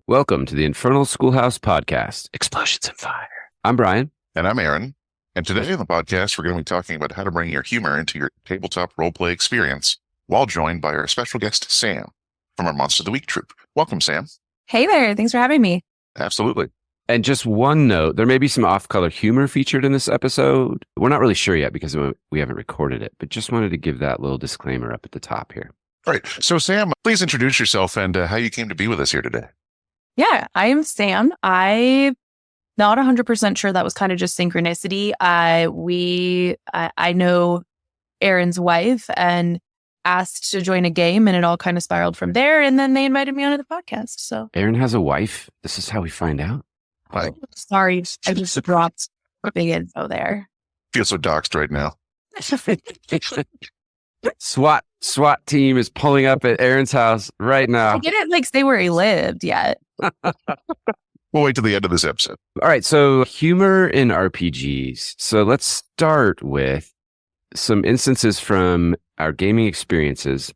Welcome to the Infernal Schoolhouse Podcast, Explosions and Fire. I'm Bryan. And I'm Aaron. And today on the podcast, we're going to be talking about how to bring your humor into your tabletop roleplay experience while joined by our special guest, Sam, from our Monster of the Week troupe. Welcome, Sam. Hey there. Thanks for having me. Absolutely. And just one note, there may be some off-color humor featured in this episode. We're not really sure yet because we haven't recorded it, but just wanted to give that little disclaimer up at the top here. All right. So, Sam, please introduce yourself and how you came to be with us here today. Yeah, I am Sam. I'm not 100% sure that was kind of just synchronicity. I know Aaron's wife and asked to join a game, and it all kind of spiraled from there. And then they invited me onto the podcast. So Aaron has a wife. This is how we find out. Sorry, I just dropped big info there. Feel so doxxed right now. SWAT team is pulling up at Aaron's house right now. I didn't like say where he lived yet. We'll wait till the end of this episode. All right. So humor in RPGs. So let's start with some instances from our gaming experiences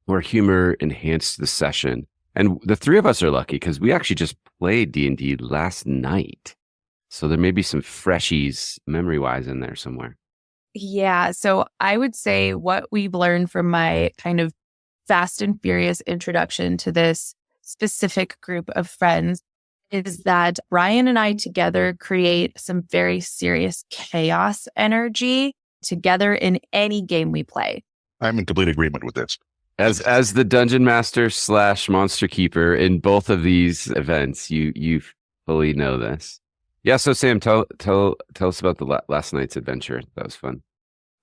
where humor enhanced the session. And the three of us are lucky because we actually just played D&D last night. So there may be some freshies memory-wise in there somewhere. Yeah. So I would say what we've learned from my kind of fast and furious introduction to this specific group of friends is that Bryan and I together create some very serious chaos energy together in any game we play. I'm in complete agreement with this. As the dungeon master / monster keeper in both of these events, you fully know this. Yeah. So Sam, tell us about the last night's adventure. That was fun.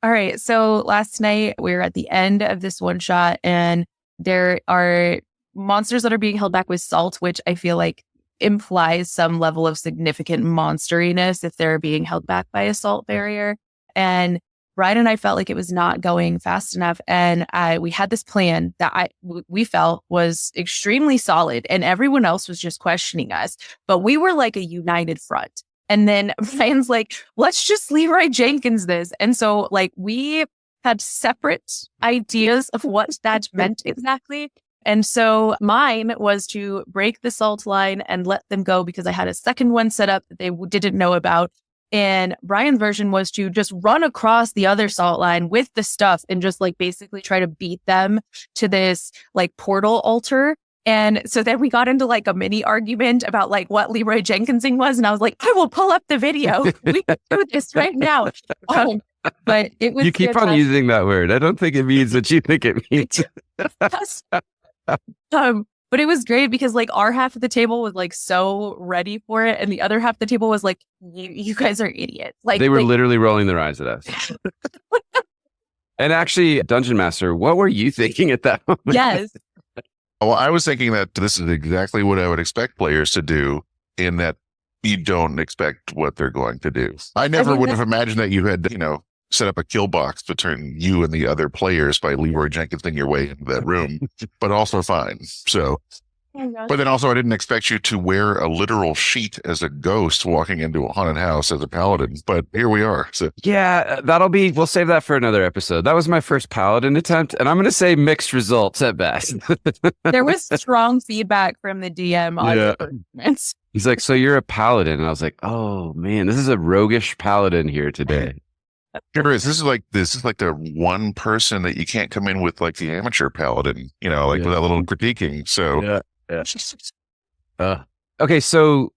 All right. So last night we were at the end of this one shot, and there are monsters that are being held back with salt, which I feel like implies some level of significant monsteriness if they're being held back by a salt barrier. And Bryan and I felt like it was not going fast enough. And we had this plan that we felt was extremely solid, and everyone else was just questioning us. But we were like a united front. And then Bryan's like, let's just Leroy Jenkins this. And so like we had separate ideas of what that meant exactly. And so mine was to break the salt line and let them go because I had a second one set up that they didn't know about. And Bryan's version was to just run across the other salt line with the stuff and just like basically try to beat them to this like portal altar. And so then we got into like a mini argument about like what Leroy Jenkinsing was. And I was like, I will pull up the video. We can do this right now. But it was You keep on using that word. I don't think it means what you think it means. But it was great because like our half of the table was like so ready for it. And the other half of the table was like, you guys are idiots. Like they were literally rolling their eyes at us. And actually, Dungeon Master, what were you thinking at that moment? Yes. Well, I was thinking that this is exactly what I would expect players to do, in that you don't expect what they're going to do. I never would have imagined that you had, set up a kill box between you and the other players by Leroy Jenkinsing your way into that room, but also fine. So, but then also I didn't expect you to wear a literal sheet as a ghost walking into a haunted house as a paladin, but here we are. So yeah, we'll save that for another episode. That was my first paladin attempt, and I'm going to say mixed results at best. There was strong feedback from the DM on the performance. He's like, so you're a paladin. And I was like, oh man, this is a roguish paladin here today. This is like the one person that you can't come in with like the amateur paladin, with that little critiquing. So yeah. Okay, so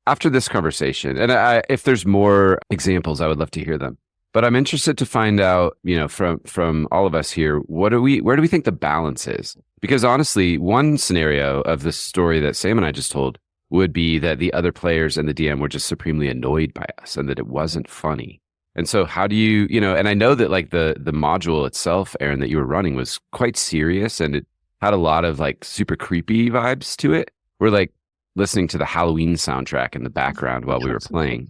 after this conversation, and if there's more examples, I would love to hear them. But I'm interested to find out, from all of us here, where do we think the balance is? Because honestly, one scenario of the story that Sam and I just told would be that the other players and the DM were just supremely annoyed by us and that it wasn't funny. And so how do you, and I know that like the module itself, Aaron, that you were running was quite serious and it had a lot of like super creepy vibes to it. We're like listening to the Halloween soundtrack in the background while we were playing.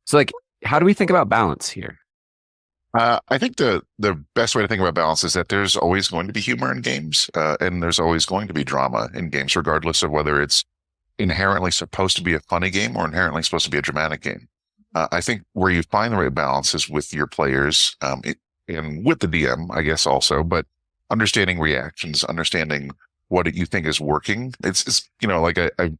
So like, how do we think about balance here? I think the best way to think about balance is that there's always going to be humor in games, and there's always going to be drama in games, regardless of whether it's inherently supposed to be a funny game or inherently supposed to be a dramatic game. I think where you find the right balance is with your players, and with the DM, I guess also, but understanding reactions, understanding what you think is working. It's like I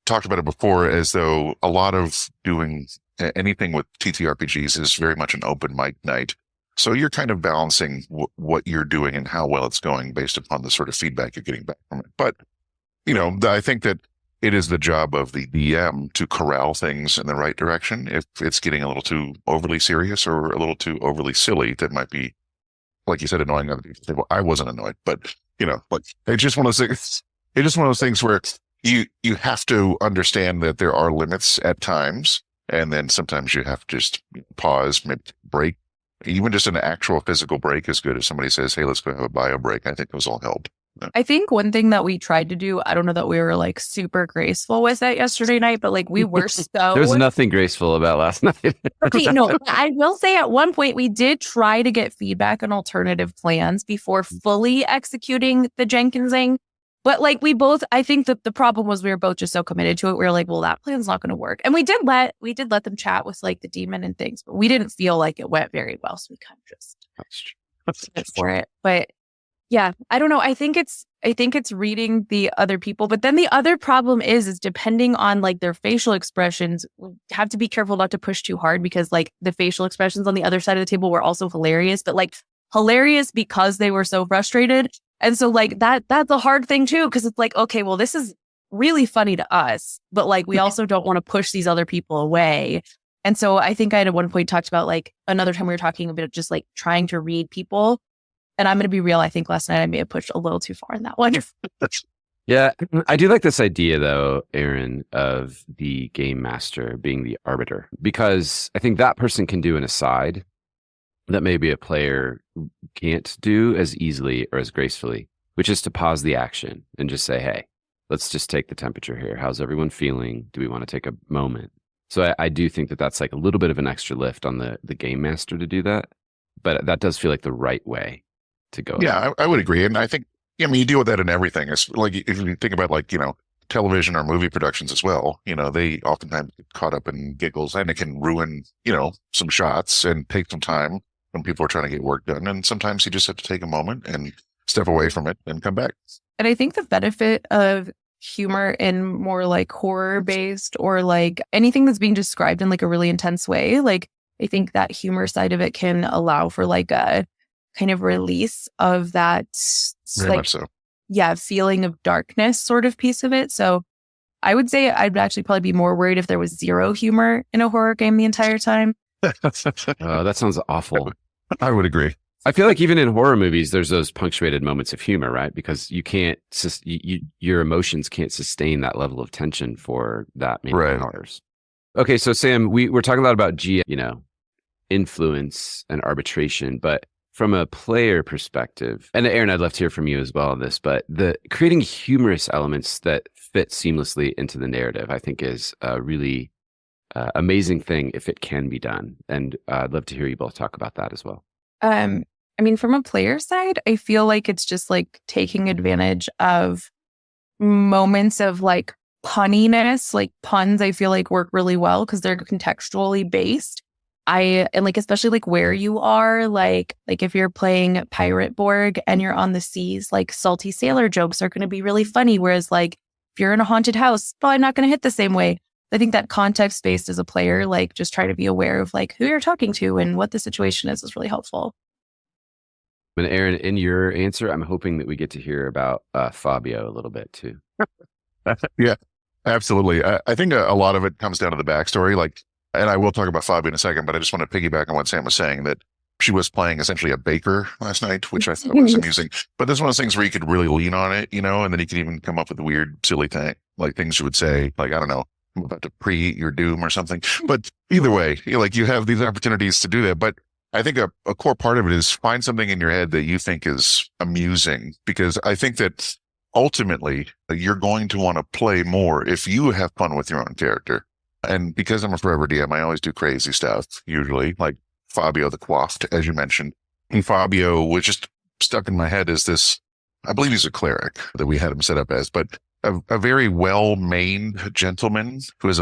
talked about it before, as though a lot of doing anything with TTRPGs is very much an open mic night. So you're kind of balancing what you're doing and how well it's going based upon the sort of feedback you're getting back from it. But, I think that it is the job of the DM to corral things in the right direction. If it's getting a little too overly serious or a little too overly silly, that might be, like you said, annoying other people. Well, I wasn't annoyed, but, it's just one of those things. It's just one of those things where you have to understand that there are limits at times. And then sometimes you have to just pause, maybe break. Even just an actual physical break is good. If somebody says, hey, let's go have a bio break, I think those all help. I think one thing that we tried to do, I don't know that we were like super graceful with it yesterday night, but like we were so... There was nothing graceful about last night. Okay, no, I will say at one point we did try to get feedback on alternative plans before fully executing the Jenkinsing. But like I think that the problem was we were both just so committed to it. We were like, well, that plan's not going to work. And we did let them chat with like the demon and things, but we didn't feel like it went very well. So we kind of just went for it. But yeah, I don't know. I think it's reading the other people. But then the other problem is depending on like their facial expressions, we have to be careful not to push too hard, because like the facial expressions on the other side of the table were also hilarious, but like hilarious because they were so frustrated. And so like that's a hard thing too, because it's like, okay, well, this is really funny to us, but like we also don't want to push these other people away. And so I think I had at one point talked about like another time we were talking about just like trying to read people. And I'm going to be real. I think last night I may have pushed a little too far in that one. Yeah, I do like this idea though, Aaron, of the game master being the arbiter, because I think that person can do an aside that maybe a player can't do as easily or as gracefully, which is to pause the action and just say, hey, let's just take the temperature here. How's everyone feeling? Do we want to take a moment? So I do think that that's like a little bit of an extra lift on the game master to do that. But that does feel like the right way to go. Yeah, I would agree. And I think, you deal with that in everything. It's like if you think about like, television or movie productions as well, they oftentimes get caught up in giggles, and it can ruin, some shots and take some time when people are trying to get work done. And sometimes you just have to take a moment and step away from it and come back. And I think the benefit of humor in more like horror based or like anything that's being described in like a really intense way, like I think that humor side of it can allow for like a kind of release of that Very much so. Yeah, feeling of darkness sort of piece of it. So I would say I'd actually probably be more worried if there was zero humor in a horror game the entire time. That sounds awful. I would agree. I feel like even in horror movies, there's those punctuated moments of humor, right? Because you can't, your emotions can't sustain that level of tension for that many hours. Okay, so Sam, we're talking a lot about influence and arbitration, but from a player perspective, and Aaron, I'd love to hear from you as well on this, but the creating humorous elements that fit seamlessly into the narrative, I think is a really amazing thing if it can be done. And I'd love to hear you both talk about that as well. I mean, from a player side, I feel like it's just like taking advantage of moments of like punniness, like puns I feel like work really well because they're contextually based. And like, especially like where you are, like if you're playing Pirate Borg and you're on the seas, like salty sailor jokes are going to be really funny. Whereas like if you're in a haunted house, probably not going to hit the same way. I think that context based as a player, like just try to be aware of like who you're talking to and what the situation is really helpful. And Aaron, in your answer, I'm hoping that we get to hear about Fabio a little bit too. Yeah, absolutely. I think a lot of it comes down to the backstory. Like, and I will talk about Fabio in a second, but I just want to piggyback on what Sam was saying, that she was playing essentially a baker last night, which I thought was amusing. But this is one of those things where you could really lean on it, and then you could even come up with weird, silly thing, like things you would say, like, I don't know, I'm about to pre-eat your doom or something. But either way, you have these opportunities to do that. But I think a core part of it is find something in your head that you think is amusing, because I think that ultimately you're going to want to play more if you have fun with your own character. And because I'm a forever DM, I always do crazy stuff, usually, like Fabio the Coiffed, as you mentioned. And Fabio was just stuck in my head as this, I believe he's a cleric that we had him set up as, but a very well-maned gentleman who has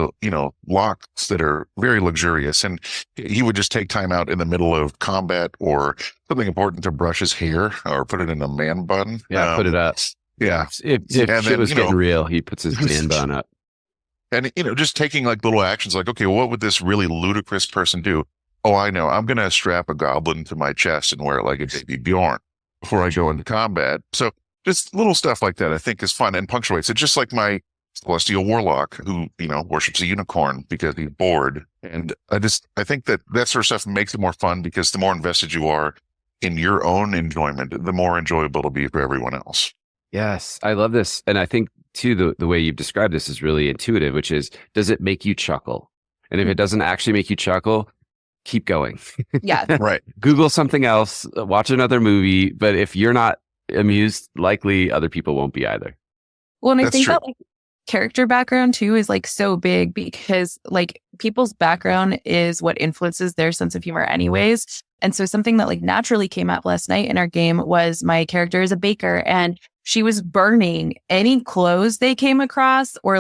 locks that are very luxurious. And he would just take time out in the middle of combat or something important to brush his hair or put it in a man bun. Yeah, put it up. Yeah. If And shit then, was getting real, he puts his man bun up. And, just taking like little actions like, okay, what would this really ludicrous person do? Oh, I know. I'm going to strap a goblin to my chest and wear it like a baby Bjorn before I go into combat. So just little stuff like that I think is fun and punctuates it. Just like my celestial warlock who, worships a unicorn because he's bored. And I think that sort of stuff makes it more fun because the more invested you are in your own enjoyment, the more enjoyable it'll be for everyone else. Yes, I love this. And I think, too, the way you've described this is really intuitive, which is, does it make you chuckle? And if it doesn't actually make you chuckle, keep going. Yeah. Right. Google something else, watch another movie. But if you're not amused, likely other people won't be either. Well, and I That's think true. that character background too is so big because people's background is what influences their sense of humor anyways. And so something that naturally came up last night in our game was my character is a baker and she was burning any clothes they came across or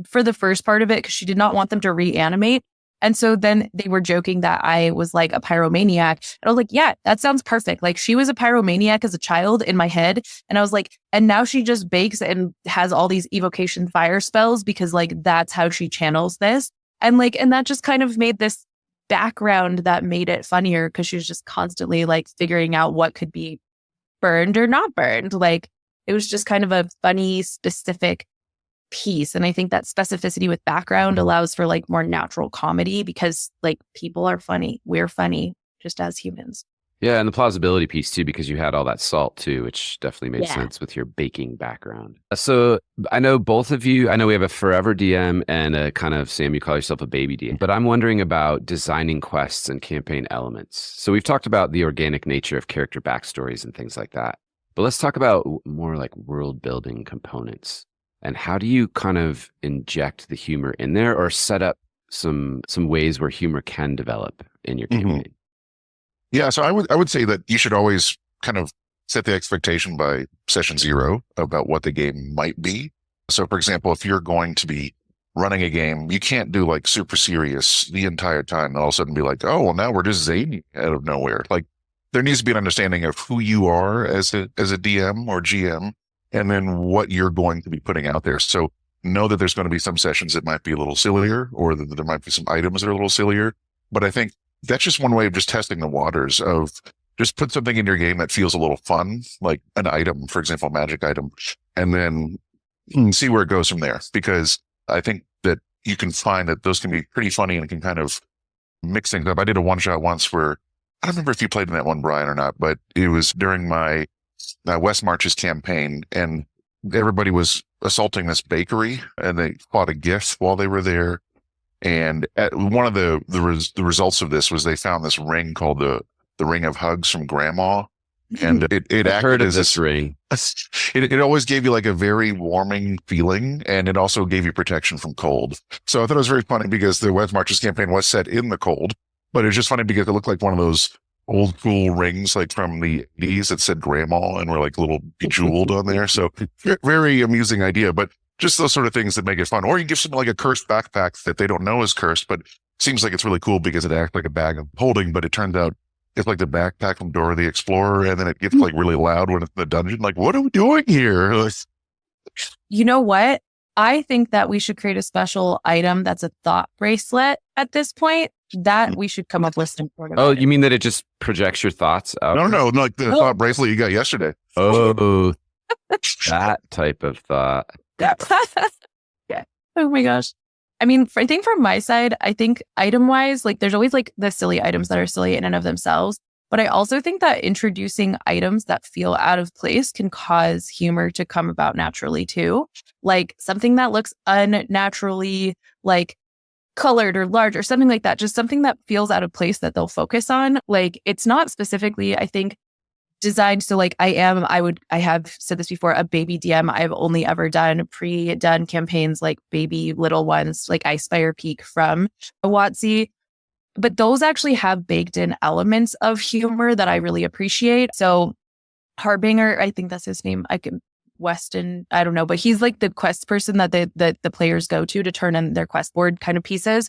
for the first part of it because she did not want them to reanimate. And so then they were joking that I was a pyromaniac. And I was like, yeah, that sounds perfect. She was a pyromaniac as a child in my head. And I was like, and now she just bakes and has all these evocation fire spells because that's how she channels this. And and that just kind of made this background that made it funnier because she was just constantly figuring out what could be burned or not burned. It was just kind of a funny, specific piece. And I think that specificity with background allows for more natural comedy because people are funny. We're funny just as humans. Yeah, and the plausibility piece too, because you had all that salt too, which definitely made sense with your baking background. So I know both of you, I know we have a forever DM and a kind of, Sam, you call yourself a baby DM, but I'm wondering about designing quests and campaign elements. So we've talked about the organic nature of character backstories and things like that, but let's talk about more world building components. And how do you kind of inject the humor in there or set up some ways where humor can develop in your campaign? Mm-hmm. Yeah, so I would say that you should always kind of set the expectation by session 0 about what the game might be. So, for example, if you're going to be running a game, you can't do super serious the entire time and all of a sudden be oh, well, now we're just zany out of nowhere. There needs to be an understanding of who you are as a DM or GM and then what you're going to be putting out there. So know that there's going to be some sessions that might be a little sillier or that there might be some items that are a little sillier. But I think that's just one way of just testing the waters of just put something in your game that feels a little fun, like an item, for example, a magic item, and then see where it goes from there. Because I think that you can find that those can be pretty funny and can kind of mix things up. I did a one-shot once where, I don't remember if you played in that one, Bryan, or not, but it was during my West Marches campaign, and everybody was assaulting this bakery, and they fought a gift while they were there. And one of the results of this was they found this ring called the Ring of Hugs from Grandma, and it acted heard of as this ring. It always gave you a very warming feeling, and it also gave you protection from cold. So I thought it was very funny because the West Marches campaign was set in the cold, but it was just funny because it looked like one of those old school rings from the 80s that said Grandma and were a little bejeweled on there. So very amusing idea, but just those sort of things that make it fun. Or you give something a cursed backpack that they don't know is cursed, but seems like it's really cool because it acts like a bag of holding, but it turns out it's the backpack from Dora the Explorer, and then it gets really loud when it's in the dungeon. What are we doing here? You know what? I think that we should create a special item that's a thought bracelet at this point that we should come up with some sort of Oh, item. you mean that it just projects your thoughts out? No, like the thought bracelet you got yesterday. Oh, that type of thought. Yeah. Oh my gosh. I mean, I think from my side, I think item wise, there's always the silly items that are silly in and of themselves. But I also think that introducing items that feel out of place can cause humor to come about naturally too. Something that looks unnaturally colored or large or something like that. Just something that feels out of place that they'll focus on. It's not specifically, I think, designed. So I have said this before, a baby DM. I've only ever done pre-done campaigns baby little ones, Icefire Peak from WotC. But those actually have baked in elements of humor that I really appreciate. So Harbinger, I think that's his name. Weston, I don't know, but he's the quest person that the players go to turn in their quest board kind of pieces.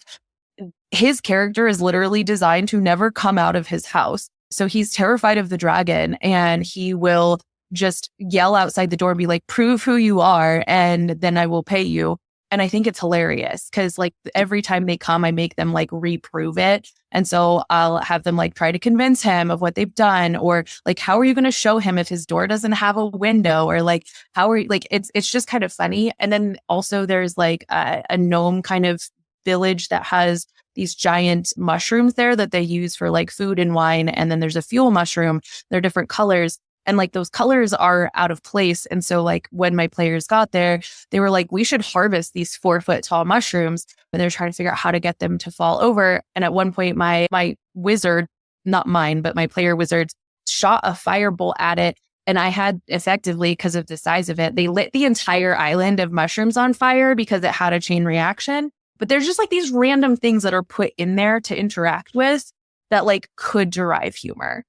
His character is literally designed to never come out of his house. So he's terrified of the dragon, and he will just yell outside the door and be like, prove who you are, and then I will pay you. And I think it's hilarious because like every time they come, I make them like reprove it. And so I'll have them like try to convince him of what they've done, or like, how are you going to show him if his door doesn't have a window, or like, how are you, like, it's just kind of funny. And then also there's like a gnome kind of village that has these giant mushrooms there that they use for like food and wine. And then there's a fuel mushroom. They're different colors. And like those colors are out of place. And so like when my players got there, they were like, we should harvest these 4-foot tall mushrooms. And they're trying to figure out how to get them to fall over. And at one point, my wizard, not mine, but my player wizard, shot a firebolt at it. And I had effectively, because of the size of it, they lit the entire island of mushrooms on fire because it had a chain reaction. But there's just like these random things that are put in there to interact with that like could derive humor.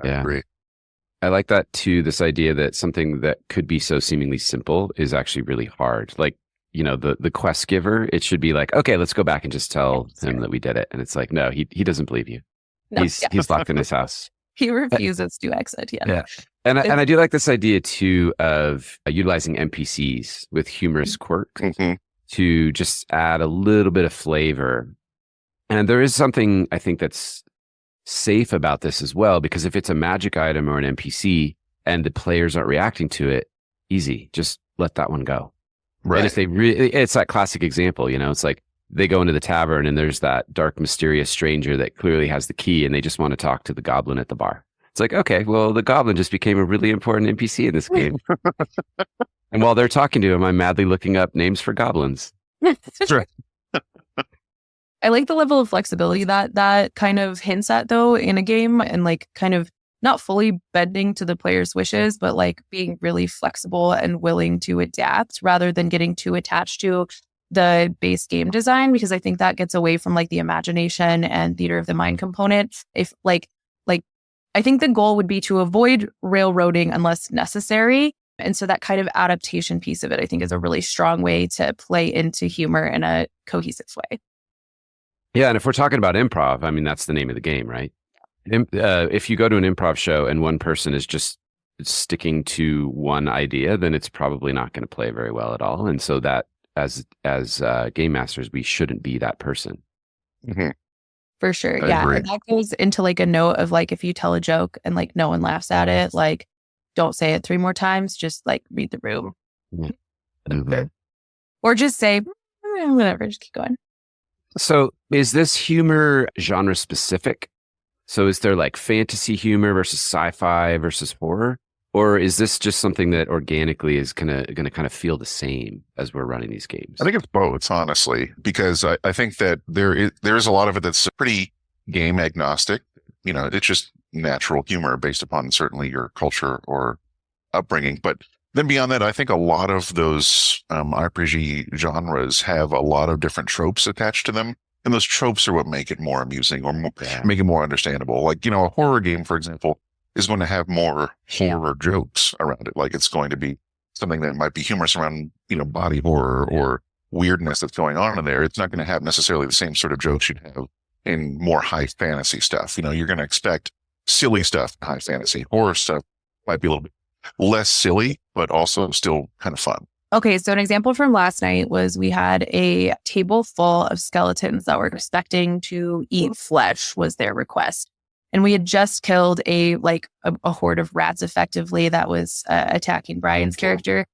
Yeah. Great. I like that too. This idea that something that could be so seemingly simple is actually really hard. Like, you know, the quest giver, it should be like, okay, let's go back and just tell him that we did it. And it's like, no, he doesn't believe you. No, He's locked in his house. He refuses to exit. Yeah. And I do like this idea too of utilizing NPCs with humorous quirk to just add a little bit of flavor. And there is something I think that's safe about this as well, because if it's a magic item or an NPC and the players aren't reacting to it, easy, just let that one go. Right. And if they it's that classic example, you know, it's like they go into the tavern and there's that dark, mysterious stranger that clearly has the key and they just want to talk to the goblin at the bar. It's like, okay, well, the goblin just became a really important NPC in this game. And while they're talking to him, I'm madly looking up names for goblins. Sure. I like the level of flexibility that kind of hints at, though, in a game, and like kind of not fully bending to the player's wishes, but like being really flexible and willing to adapt rather than getting too attached to the base game design, because I think that gets away from like the imagination and theater of the mind component. If like I think the goal would be to avoid railroading unless necessary. And so that kind of adaptation piece of it, I think, is a really strong way to play into humor in a cohesive way. Yeah, and if we're talking about improv, I mean, that's the name of the game, right? If you go to an improv show and one person is just sticking to one idea, then it's probably not going to play very well at all. And so that as game masters, we shouldn't be that person. Mm-hmm. For sure. I Yeah. agree. And that goes into like a note of like, if you tell a joke and like no one laughs at it, like don't say it 3 more times, just like read the room. Mm-hmm. Or just say, whatever, just keep going. So is this humor genre specific? So is there like fantasy humor versus sci-fi versus horror? Or is this just something that organically is gonna kind of feel the same as we're running these games? I think it's both, honestly, because I think that there's a lot of it that's pretty game agnostic. You know, it's just natural humor based upon certainly your culture or upbringing. But then beyond that, I think a lot of those RPG genres have a lot of different tropes attached to them. And those tropes are what make it more amusing or make it more understandable. Like, you know, a horror game, for example, is going to have more horror jokes around it. Like it's going to be something that might be humorous around, you know, body horror or weirdness that's going on in there. It's not going to have necessarily the same sort of jokes you'd have in more high fantasy stuff. You know, you're going to expect silly stuff in high fantasy. Horror stuff might be a little bit less silly, but also still kind of fun. Okay, so an example from last night was we had a table full of skeletons that were expecting to eat flesh was their request. And we had just killed a horde of rats effectively that was attacking Bryan's character.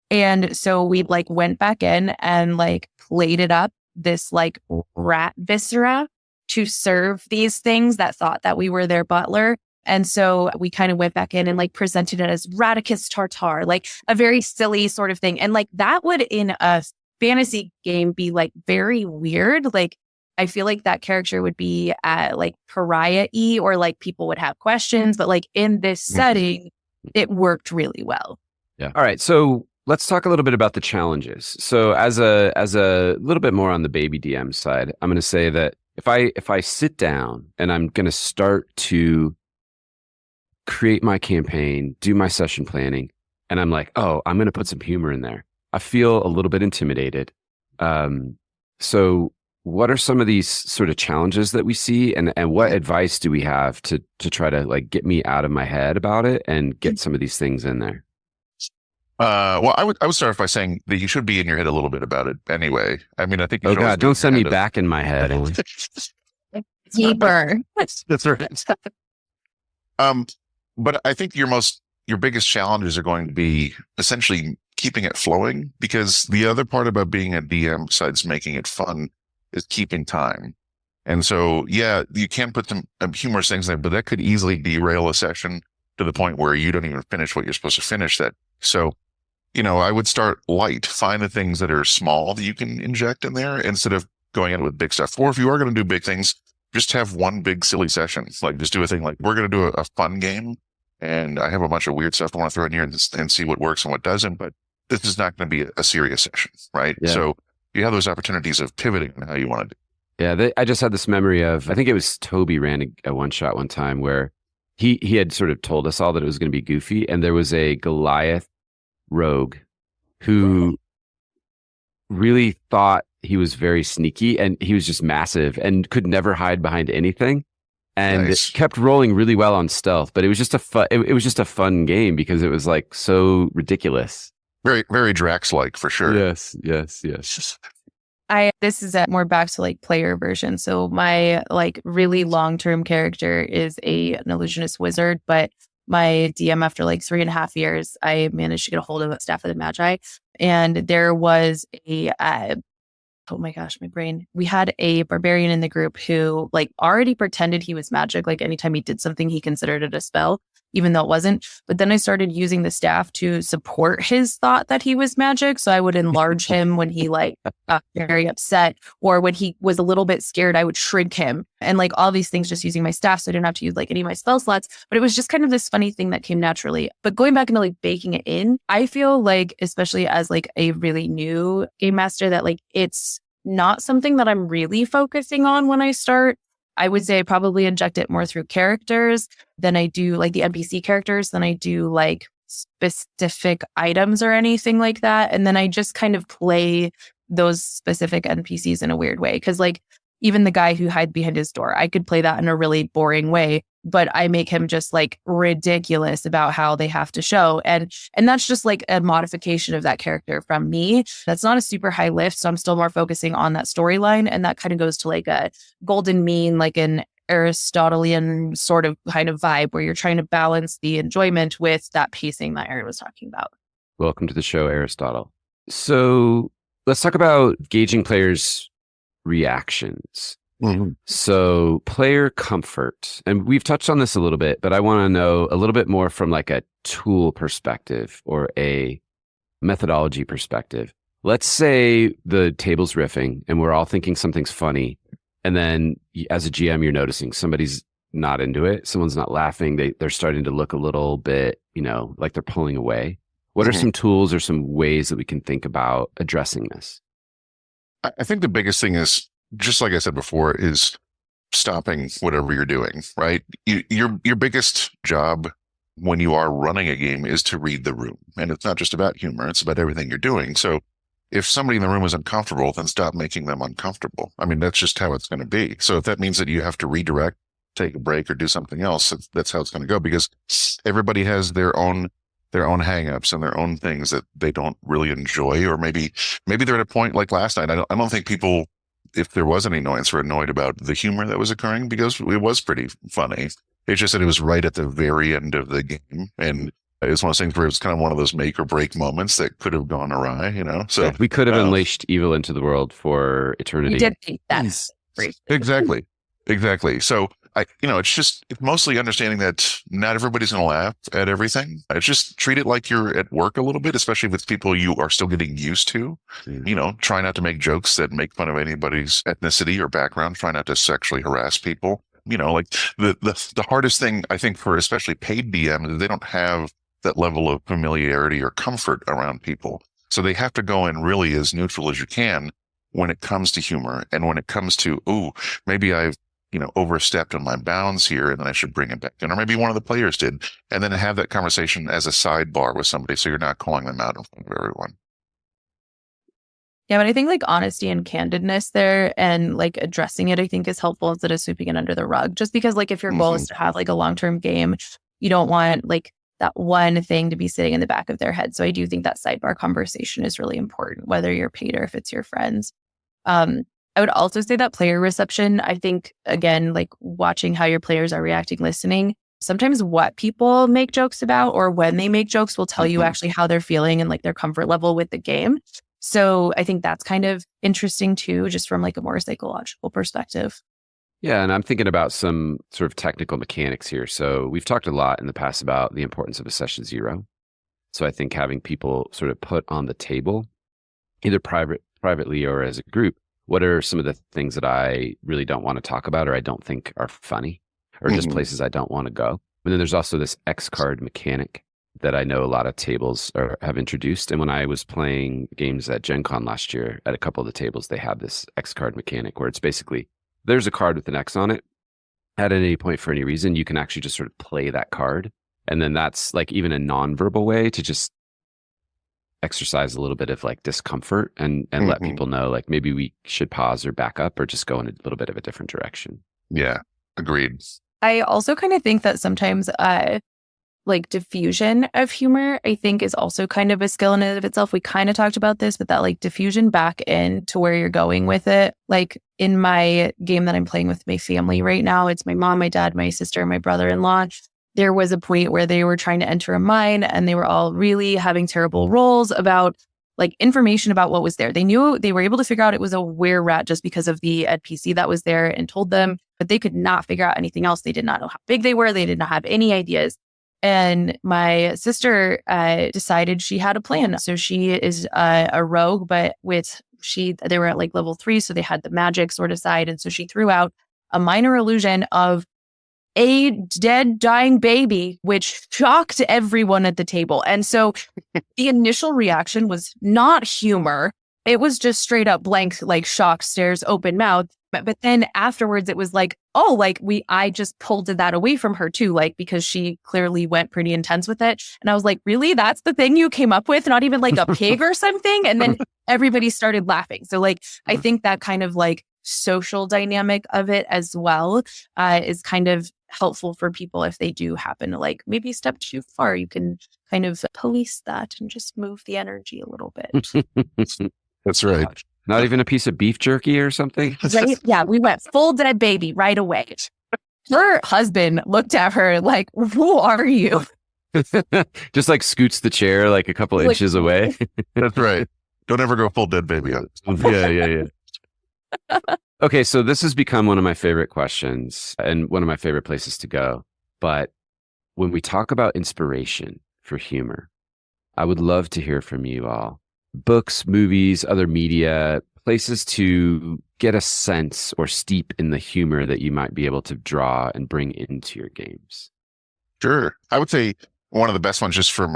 And so we like went back in and like plated up this like rat viscera to serve these things that thought that we were their butler. And so we kind of went back in and like presented it as Radicus Tartar, like a very silly sort of thing. And like that would in a fantasy game be like very weird. Like I feel like that character would be like pariah-y or like people would have questions. But like in this setting, it worked really well. Yeah. All right. So let's talk a little bit about the challenges. So as a little bit more on the baby DM side, I'm going to say that if I sit down and I'm going to start to create my campaign, do my session planning, and I'm like, oh, I'm going to put some humor in there, I feel a little bit intimidated. So what are some of these sort of challenges that we see, and what advice do we have to try to like get me out of my head about it and get some of these things in there? Well, I would start off by saying that you should be in your head a little bit about it anyway. I mean, I think you Oh should always God, be in don't send your me head back in my head. Deeper. That's right. But I think your biggest challenges are going to be essentially keeping it flowing, because the other part about being a DM, besides making it fun, is keeping time. And so, yeah, you can put some humorous things in there, but that could easily derail a session to the point where you don't even finish what you're supposed to finish. So, I would start light, find the things that are small that you can inject in there instead of going in with big stuff. Or if you are going to do big things, just have one big silly session. Like just do a thing like, we're going to do a fun game, and I have a bunch of weird stuff I want to throw in here and see what works and what doesn't. But this is not going to be a serious session, right? Yeah. So you have those opportunities of pivoting how you want to do. Yeah, I just had this memory of, I think it was Toby ran a one shot one time where he had sort of told us all that it was going to be goofy, and there was a Goliath rogue who really thought he was very sneaky, and he was just massive and could never hide behind anything, and Nice. kept rolling really well on stealth. But it was just it was just a fun game because it was like so ridiculous. Very, very Drax-like for sure. Yes. This is a more back to like player version. So my like really long-term character is an illusionist wizard, but my DM, after like 3.5 years, I managed to get a hold of Staff of the Magi. And there was oh my gosh, my brain. We had a barbarian in the group who like already pretended he was magic. Like anytime he did something, he considered it a spell, even though it wasn't. But then I started using the staff to support his thought that he was magic. So I would enlarge him when he like got very upset, or when he was a little bit scared, I would shrink him, and like all these things just using my staff. So I didn't have to use like any of my spell slots, but it was just kind of this funny thing that came naturally. But going back into like baking it in, I feel like, especially as like a really new game master, that like it's not something that I'm really focusing on when I start. I would say I probably inject it more through characters than I do like the NPC characters, than I do like specific items or anything like that. And then I just kind of play those specific NPCs in a weird way. Cause like even the guy who hides behind his door, I could play that in a really boring way, but I make him just like ridiculous about how they have to show. And that's just like a modification of that character from me. That's not a super high lift. So I'm still more focusing on that storyline. And that kind of goes to like a golden mean, like an Aristotelian sort of kind of vibe where you're trying to balance the enjoyment with that pacing that Aaron was talking about. Welcome to the show, Aristotle. So let's talk about gauging players' reactions. Mm-hmm. So player comfort, and we've touched on this a little bit, but I want to know a little bit more from like a tool perspective or a methodology perspective. Let's say the table's riffing and we're all thinking something's funny, and then as a GM you're noticing somebody's not into it, someone's not laughing, they're starting to look a little bit, like they're pulling away. What are some tools or some ways that we can think about addressing this? I think the biggest thing is, just like I said before, is stopping whatever you're doing, right? Your biggest job when you are running a game is to read the room. And it's not just about humor, it's about everything you're doing. So if somebody in the room is uncomfortable, then stop making them uncomfortable. I mean, that's just how it's going to be. So if that means that you have to redirect, take a break, or do something else, that's how it's going to go, because everybody has their own hangups and their own things that they don't really enjoy. Or maybe they're at a point like last night. I don't think people, if there was any annoyance, were annoyed about the humor that was occurring, because it was pretty funny. It's just that it was right at the very end of the game. And it's one of those things where it was kind of one of those make or break moments that could have gone awry, So we could have unleashed evil into the world for eternity. You did think that's great. Exactly. So it's mostly understanding that not everybody's going to laugh at everything. It's just treat it like you're at work a little bit, especially with people you are still getting used to. Try not to make jokes that make fun of anybody's ethnicity or background. Try not to sexually harass people. Like the hardest thing, I think, for especially paid DMs, is they don't have that level of familiarity or comfort around people. So they have to go in really as neutral as you can when it comes to humor, and when it comes to, maybe I've overstepped on my bounds here, and then I should bring it back in. Or maybe one of the players did, and then have that conversation as a sidebar with somebody, so you're not calling them out in front of everyone. Yeah, but I think like honesty and candidness there and like addressing it, I think is helpful instead of sweeping it under the rug. Just because like if your goal is to have like a long-term game, you don't want like that one thing to be sitting in the back of their head. So I do think that sidebar conversation is really important, whether you're paid or if it's your friends. I would also say that player reception, I think, again, like watching how your players are reacting, listening, sometimes what people make jokes about or when they make jokes will tell you actually how they're feeling and like their comfort level with the game. So I think that's kind of interesting too, just from like a more psychological perspective. Yeah, and I'm thinking about some sort of technical mechanics here. So we've talked a lot in the past about the importance of a session zero. So I think having people sort of put on the table, either privately or as a group, what are some of the things that I really don't want to talk about or I don't think are funny or just places I don't want to go. And then there's also this X card mechanic that I know a lot of tables have introduced. And when I was playing games at Gen Con last year, at a couple of the tables, they have this X card mechanic where it's basically, there's a card with an X on it. At any point for any reason, you can actually just sort of play that card. And then that's like even a nonverbal way to just exercise a little bit of like discomfort and let people know like maybe we should pause or back up or just go in a little bit of a different direction. Yeah, agreed. I also kind of think that sometimes like diffusion of humor, I think is also kind of a skill in and of itself. We kind of talked about this, but that like diffusion back into where you're going with it. Like in my game that I'm playing with my family right now, it's my mom, my dad, my sister, and my brother-in-law. There was a point where they were trying to enter a mine and they were all really having terrible rolls about like information about what was there. They knew they were able to figure out it was a were-rat just because of the NPC that was there and told them, but they could not figure out anything else. They did not know how big they were. They did not have any ideas. And my sister decided she had a plan. So she is a rogue, but they were at like level 3. So they had the magic sort of side. And so she threw out a minor illusion of a dead, dying baby, which shocked everyone at the table. And so the initial reaction was not humor. It was just straight up blank, like shocked stares, open mouth. But then afterwards, it was like, oh, like I just pulled that away from her too, like because she clearly went pretty intense with it. And I was like, really? That's the thing you came up with? Not even like a pig or something? And then everybody started laughing. So like, I think that kind of like social dynamic of it as well is kind of helpful for people if they do happen to like maybe step too far. You can kind of police that and just move the energy a little bit. That's right. Not even a piece of beef jerky or something? Right? Yeah, we went full dead baby right away. Her husband looked at her like, who are you? Just like scoots the chair like a couple inches away. That's right. Don't ever go full dead baby on it. Yeah. Okay, so this has become one of my favorite questions and one of my favorite places to go. But when we talk about inspiration for humor, I would love to hear from you all. Books, movies, other media, places to get a sense or steep in the humor that you might be able to draw and bring into your games. Sure. I would say one of the best ones just from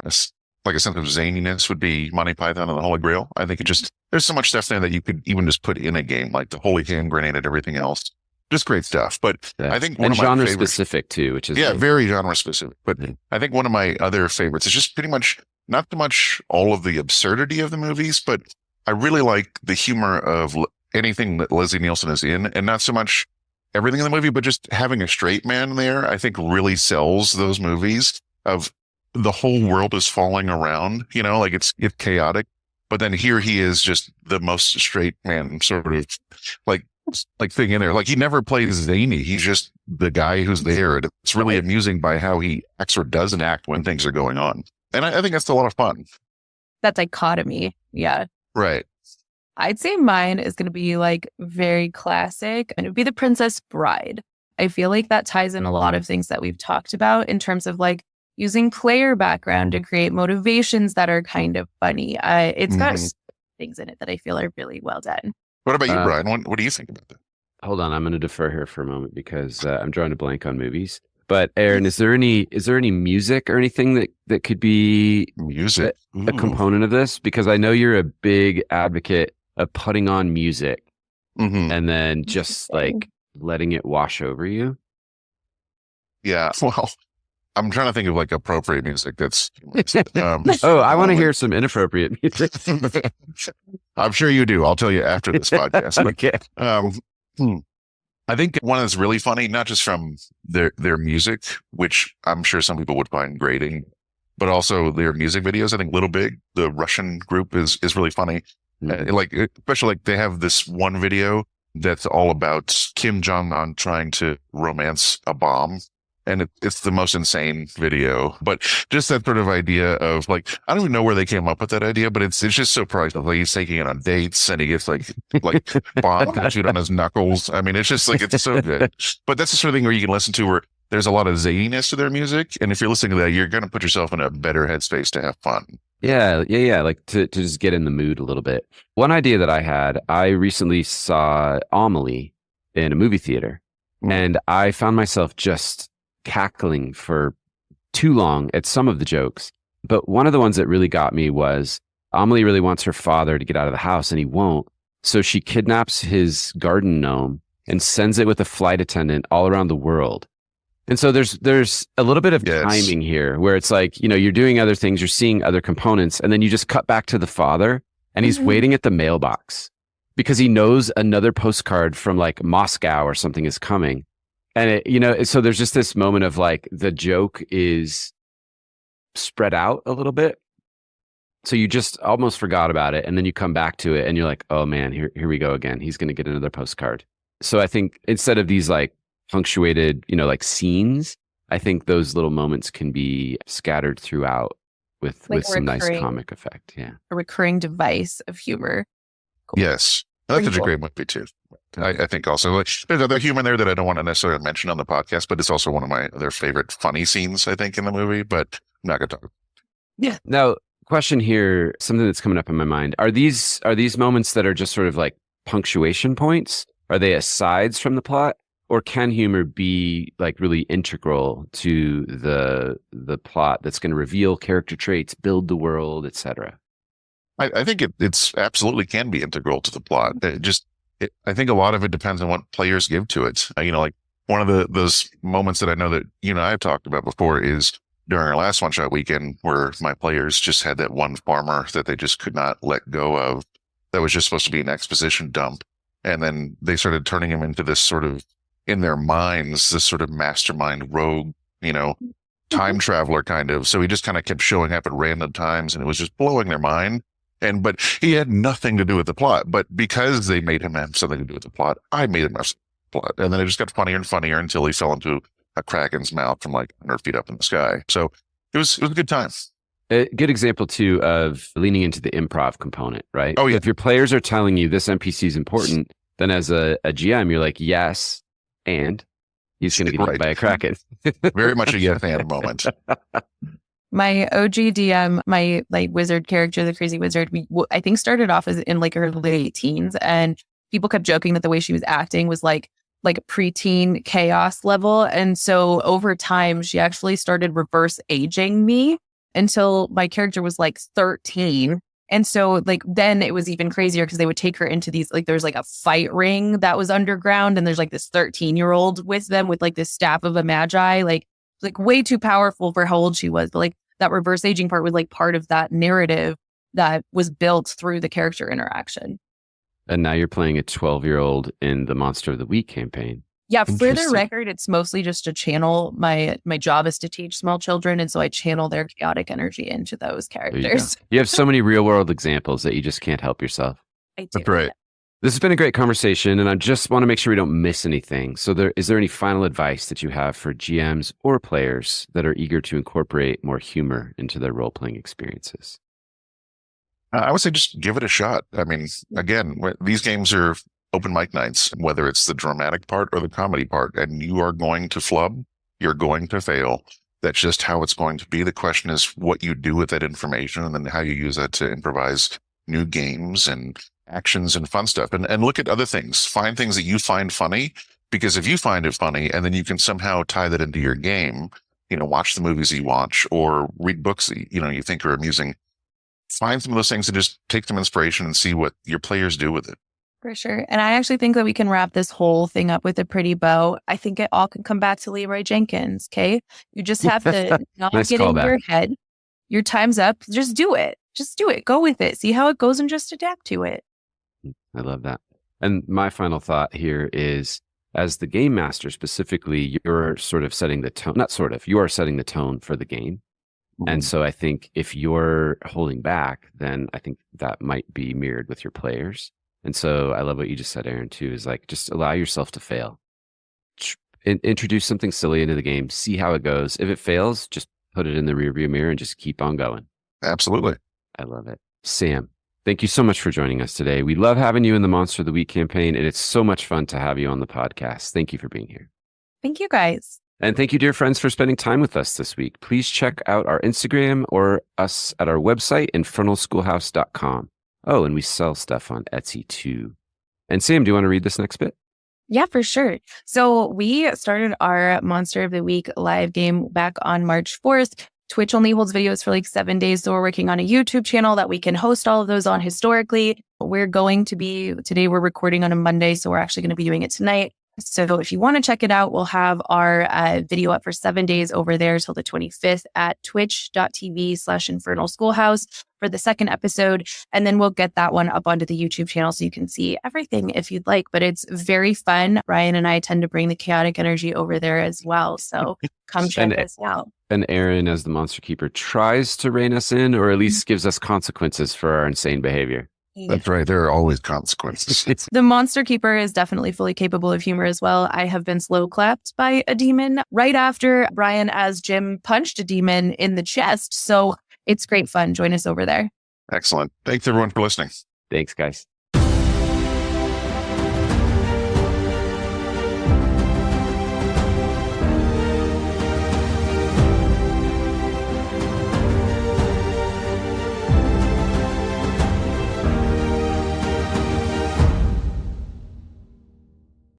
like a sense of zaniness would be Monty Python and the Holy Grail. I think there's so much stuff there that you could even just put in a game, like the holy hand grenade and everything else. Just great stuff. But I think one of my genre favorites, specific too, which is very genre specific. But I think one of my other favorites is just pretty much not so much all of the absurdity of the movies, but I really like the humor of anything that Leslie Nielsen is in, and not so much everything in the movie, but just having a straight man there, I think really sells those movies of the whole world is falling around, like it's chaotic. But then here he is just the most straight man sort of like thing in there. Like he never plays zany. He's just the guy who's there. It's really amusing by how he acts or doesn't act when things are going on. And I think that's a lot of fun. That dichotomy. Yeah. Right. I'd say mine is going to be like very classic, and it would be The Princess Bride. I feel like that ties in a lot of things that we've talked about in terms of like using player background to create motivations that are kind of funny. It's got things in it that I feel are really well done. What about you, Bryan? What do you think about that? Hold on, I'm going to defer here for a moment because I'm drawing a blank on movies. But Aaron, is there any music or anything that could be music a component of this? Because I know you're a big advocate of putting on music and then just like letting it wash over you. Yeah. Well, I'm trying to think of like appropriate music that's Oh, I want to hear some inappropriate music. I'm sure you do. I'll tell you after this podcast. Okay. I think one that's really funny, not just from their music, which I'm sure some people would find grating, but also their music videos. I think Little Big, the Russian group, is really funny. Like, especially like they have this one video that's all about Kim Jong-un trying to romance a bomb. And it's the most insane video, but just that sort of idea of like, I don't even know where they came up with that idea, but it's just so priceless. Like he's taking it on dates and he gets like bomb tattooed on his knuckles. I mean, it's just like, it's so good. But that's the sort of thing where you can listen to where there's a lot of zaniness to their music. And if you're listening to that, you're going to put yourself in a better headspace to have fun. Yeah. Like to just get in the mood a little bit. One idea that I had, I recently saw Amelie in a movie theater and I found myself just cackling for too long at some of the jokes. But one of the ones that really got me was Amelie really wants her father to get out of the house and he won't. So she kidnaps his garden gnome and sends it with a flight attendant all around the world. And so there's a little bit of timing here where it's like, you're doing other things, you're seeing other components, and then you just cut back to the father and he's waiting at the mailbox because he knows another postcard from like Moscow or something is coming. And so there's just this moment of like the joke is spread out a little bit. So you just almost forgot about it. And then you come back to it and you're like, oh man, here we go again. He's going to get another postcard. So I think instead of these like punctuated, like scenes, I think those little moments can be scattered throughout with some nice comic effect. Yeah. A recurring device of humor. Cool. Yes. That's such a great movie too. I think also like, there's other humor there that I don't want to necessarily mention on the podcast, but it's also one of my other favorite funny scenes, I think, in the movie, but I'm not going to talk. Yeah. Now, question here, something that's coming up in my mind. Are these moments that are just sort of like punctuation points? Are they asides from the plot? Or can humor be like really integral to the plot that's going to reveal character traits, build the world, etc.? I think it's absolutely can be integral to the plot. I think a lot of it depends on what players give to it. Like one of those moments that I know that you and I have talked about before is during our last one-shot weekend where my players just had that one farmer that they just could not let go of that was just supposed to be an exposition dump. And then they started turning him into this sort of, in their minds, this sort of mastermind rogue, time traveler kind of. So he just kind of kept showing up at random times and it was just blowing their mind. But he had nothing to do with the plot. But because they made him have something to do with the plot, I made him have the plot. And then it just got funnier and funnier until he fell into a kraken's mouth from like 100 feet up in the sky. So it was a good time. A good example too of leaning into the improv component, right? Oh yeah. If your players are telling you this NPC is important, then as a GM, you're like, yes, and he's going to get eaten by a kraken. Very much a yes and moment. My OG DM, my like wizard character, the crazy wizard, I think started off as in like her late teens, and people kept joking that the way she was acting was like preteen chaos level. And so over time, she actually started reverse aging me until my character was like 13. And so like then it was even crazier because they would take her into these, like there's like a fight ring that was underground, and there's like this 13-year-old with them with like this staff of a magi, like way too powerful for how old she was. But like that reverse aging part was like part of that narrative that was built through the character interaction. And now you're playing a 12-year-old in the Monster of the Week campaign. Yeah, for the record, it's mostly just to channel. My job is to teach small children, and so I channel their chaotic energy into those characters. You have so many real-world examples that you just can't help yourself. I do. That's right. This has been a great conversation, and I just want to make sure we don't miss anything. So is there any final advice that you have for GMs or players that are eager to incorporate more humor into their role-playing experiences? I would say just give it a shot. I mean, again, these games are open mic nights, whether it's the dramatic part or the comedy part, and you are going to flub, you're going to fail. That's just how it's going to be. The question is what you do with that information and then how you use that to improvise new games and actions and fun stuff. And look at other things. Find things that you find funny, because if you find it funny and then you can somehow tie that into your game, watch the movies you watch or read books that, you think are amusing. Find some of those things and just take some inspiration and see what your players do with it. For sure. And I actually think that we can wrap this whole thing up with a pretty bow. I think it all can come back to Leroy Jenkins. Okay. You just have to not Nice get in callback. your head. Your time's up. Just do it. Just do it. Go with it. See how it goes and just adapt to it. I love that. And my final thought here is, as the game master specifically, you're sort of setting the tone, not sort of, you are setting the tone for the game. And so I think if you're holding back, then I think that might be mirrored with your players. And so I love what you just said, Aaron, too, is like, just allow yourself to fail. Introduce something silly into the game, see how it goes. If it fails, just put it in the rearview mirror and just keep on going. Absolutely. I love it. Sam, thank you so much for joining us today. We love having you in the Monster of the Week campaign, and it's so much fun to have you on the podcast. Thank you for being here. Thank you, guys. And thank you, dear friends, for spending time with us this week. Please check out our Instagram or us at our website, infernalschoolhouse.com. Oh, and we sell stuff on Etsy too. And Sam, do you want to read this next bit? Yeah, for sure. So we started our Monster of the Week live game back on March 4th. Twitch only holds videos for like 7 days. So we're working on a YouTube channel that we can host all of those on historically. Today we're recording on a Monday. So we're actually going to be doing it tonight. So if you want to check it out, we'll have our video up for 7 days over there till the 25th at twitch.tv/Infernal Schoolhouse for the second episode. And then we'll get that one up onto the YouTube channel so you can see everything if you'd like. But it's very fun. Bryan and I tend to bring the chaotic energy over there as well. So come check us out. And Aaron, as the Monster Keeper, tries to rein us in, or at least gives us consequences for our insane behavior. That's right. There are always consequences. The Monster Keeper is definitely fully capable of humor as well. I have been slow clapped by a demon right after Bryan as Jim punched a demon in the chest. So it's great fun. Join us over there. Excellent. Thanks everyone for listening. Thanks, guys.